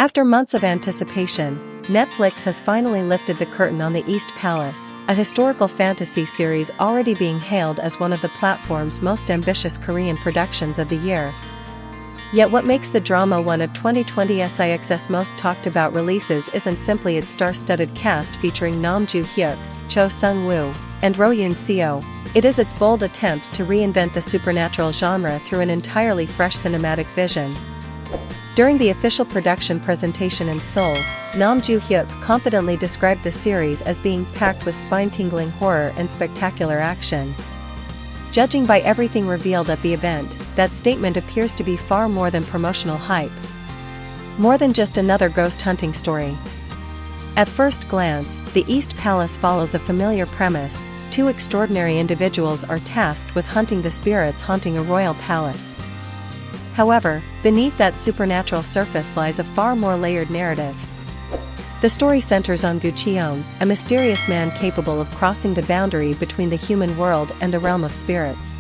After months of anticipation, Netflix has finally lifted the curtain on The East Palace, a historical fantasy series already being hailed as one of the platform's most ambitious Korean productions of the year. Yet what makes the drama one of 2020 SIX's most talked about releases isn't simply its star-studded cast featuring Nam Joo Hyuk, Cho Seung Woo, and Roh Yoon Seo. It is its bold attempt to reinvent the supernatural genre through an entirely fresh cinematic vision. During the official production presentation in Seoul, Nam Joo Hyuk confidently described the series as being packed with spine-tingling horror and spectacular action. Judging by everything revealed at the event, that statement appears to be far more than promotional hype. More than just another ghost hunting story. At first glance, The East Palace follows a familiar premise. Two extraordinary individuals are tasked with hunting the spirits haunting a royal palace. However, beneath that supernatural surface lies a far more layered narrative. The story centers on Go Cheon, a mysterious man capable of crossing the boundary between the human world and the realm of spirits.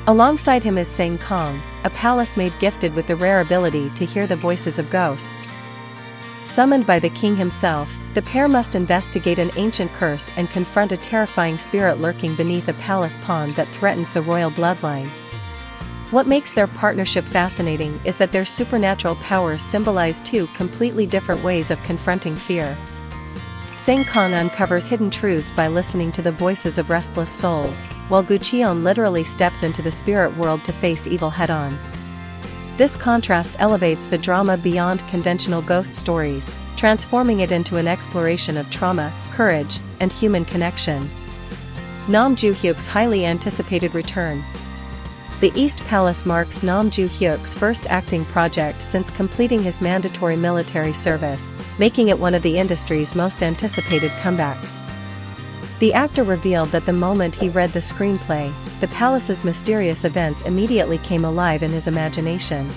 Alongside him is Sang Kong, a palace maid gifted with the rare ability to hear the voices of ghosts. Summoned by the king himself, the pair must investigate an ancient curse and confront a terrifying spirit lurking beneath a palace pond that threatens the royal bloodline. What makes their partnership fascinating is that their supernatural powers symbolize two completely different ways of confronting fear. Sang Kong uncovers hidden truths by listening to the voices of restless souls, while Go Cheon literally steps into the spirit world to face evil head-on. This contrast elevates the drama beyond conventional ghost stories, transforming it into an exploration of trauma, courage, and human connection. Nam Joo Hyuk's highly anticipated return. The East Palace marks Nam Joo Hyuk's first acting project since completing his mandatory military service, making it one of the industry's most anticipated comebacks. The actor revealed that the moment he read the screenplay, the palace's mysterious events immediately came alive in his imagination.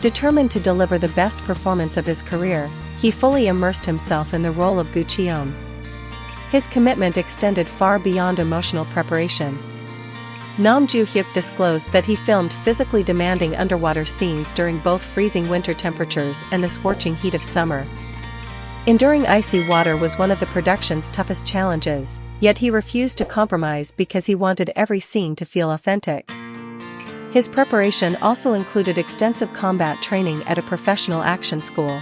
Determined to deliver the best performance of his career, he fully immersed himself in the role of Go Cheon. His commitment extended far beyond emotional preparation. Nam Joo Hyuk disclosed that he filmed physically demanding underwater scenes during both freezing winter temperatures and the scorching heat of summer. Enduring icy water was one of the production's toughest challenges, yet he refused to compromise because he wanted every scene to feel authentic. His preparation also included extensive combat training at a professional action school.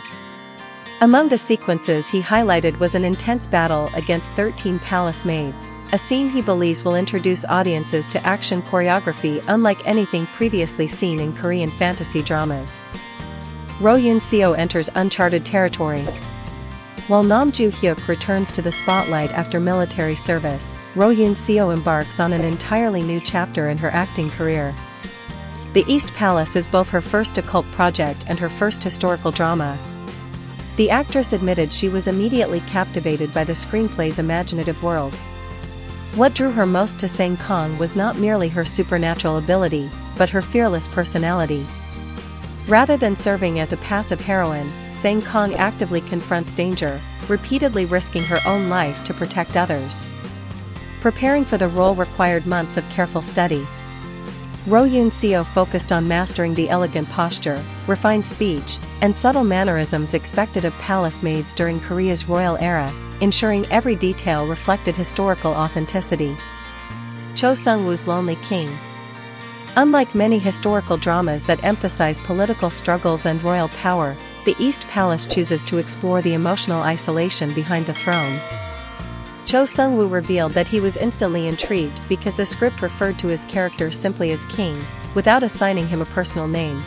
Among the sequences he highlighted was an intense battle against 13 palace maids, a scene he believes will introduce audiences to action choreography unlike anything previously seen in Korean fantasy dramas. Roh Yoon Seo enters uncharted territory. While Nam Joo Hyuk returns to the spotlight after military service, Roh Yoon Seo embarks on an entirely new chapter in her acting career. The East Palace is both her first occult project and her first historical drama. The actress admitted she was immediately captivated by the screenplay's imaginative world. What drew her most to Sang Kong was not merely her supernatural ability, but her fearless personality. Rather than serving as a passive heroine, Sang Kong actively confronts danger, repeatedly risking her own life to protect others. Preparing for the role required months of careful study. Roh Yoon Seo focused on mastering the elegant posture, refined speech, and subtle mannerisms expected of palace maids during Korea's royal era, ensuring every detail reflected historical authenticity. Cho Seung Woo's Lonely King. Unlike many historical dramas that emphasize political struggles and royal power, The East Palace chooses to explore the emotional isolation behind the throne. Cho Seung Woo revealed that he was instantly intrigued because the script referred to his character simply as King, without assigning him a personal name.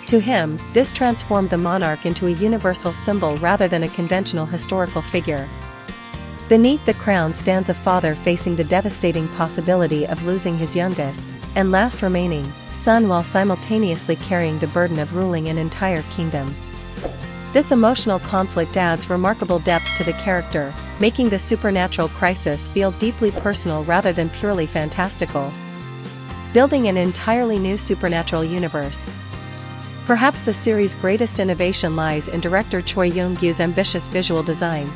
To him, this transformed the monarch into a universal symbol rather than a conventional historical figure. Beneath the crown stands a father facing the devastating possibility of losing his youngest, and last remaining, son while simultaneously carrying the burden of ruling an entire kingdom. This emotional conflict adds remarkable depth to the character, making the supernatural crisis feel deeply personal rather than purely fantastical. Building an entirely new supernatural universe. Perhaps the series' greatest innovation lies in director Choi Young-goo's ambitious visual design.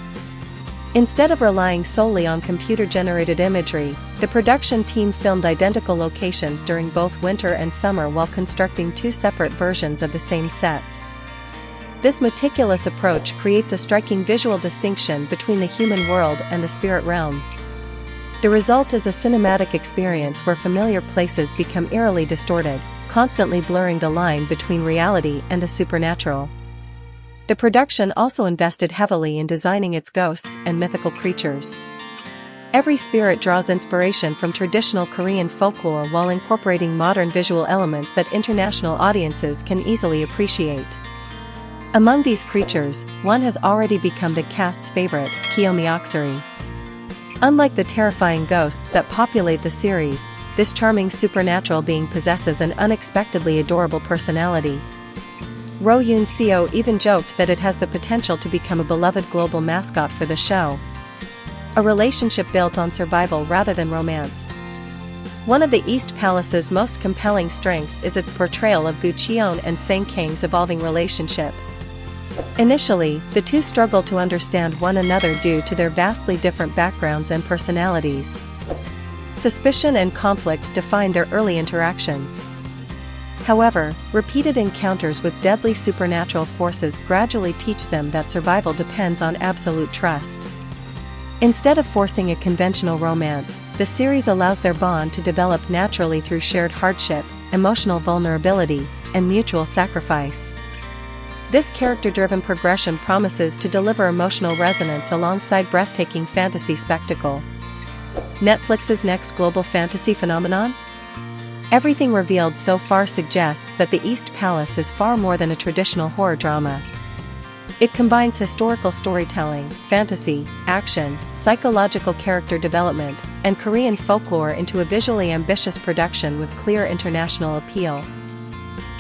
Instead of relying solely on computer-generated imagery, the production team filmed identical locations during both winter and summer while constructing two separate versions of the same sets. This meticulous approach creates a striking visual distinction between the human world and the spirit realm. The result is a cinematic experience where familiar places become eerily distorted, constantly blurring the line between reality and the supernatural. The production also invested heavily in designing its ghosts and mythical creatures. Every spirit draws inspiration from traditional Korean folklore while incorporating modern visual elements that international audiences can easily appreciate. Among these creatures, one has already become the cast's favorite, Kyomi. Unlike the terrifying ghosts that populate the series, this charming supernatural being possesses an unexpectedly adorable personality. Roh Yoon Seo even joked that it has the potential to become a beloved global mascot for the show. A relationship built on survival rather than romance. One of the East Palace's most compelling strengths is its portrayal of Gu Cheon and Sang Kang's evolving relationship. Initially, the two struggle to understand one another due to their vastly different backgrounds and personalities. Suspicion and conflict define their early interactions. However, repeated encounters with deadly supernatural forces gradually teach them that survival depends on absolute trust. Instead of forcing a conventional romance, the series allows their bond to develop naturally through shared hardship, emotional vulnerability, and mutual sacrifice. This character-driven progression promises to deliver emotional resonance alongside breathtaking fantasy spectacle. Netflix's next global fantasy phenomenon? Everything revealed so far suggests that the East Palace is far more than a traditional horror drama. It combines historical storytelling, fantasy, action, psychological character development, and Korean folklore into a visually ambitious production with clear international appeal.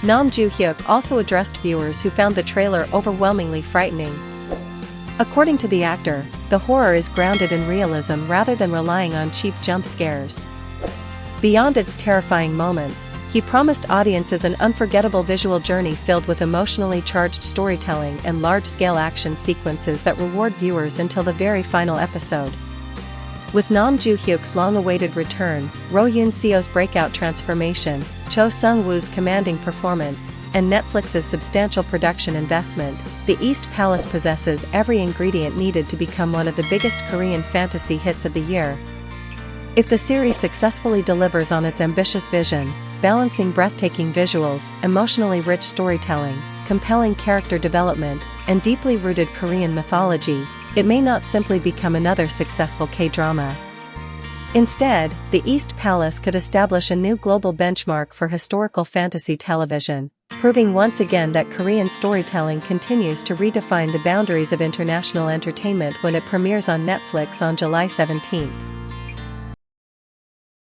Nam Joo Hyuk also addressed viewers who found the trailer overwhelmingly frightening. According to the actor, the horror is grounded in realism rather than relying on cheap jump scares. Beyond its terrifying moments, he promised audiences an unforgettable visual journey filled with emotionally charged storytelling and large-scale action sequences that reward viewers until the very final episode. With Nam Joo Hyuk's long-awaited return, Roh Yoon Seo's breakout transformation, Cho Seung Woo's commanding performance, and Netflix's substantial production investment, the East Palace possesses every ingredient needed to become one of the biggest Korean fantasy hits of the year. If the series successfully delivers on its ambitious vision, balancing breathtaking visuals, emotionally rich storytelling, compelling character development, and deeply rooted Korean mythology, it may not simply become another successful K-drama. Instead, the East Palace could establish a new global benchmark for historical fantasy television, proving once again that Korean storytelling continues to redefine the boundaries of international entertainment when it premieres on Netflix on July 17.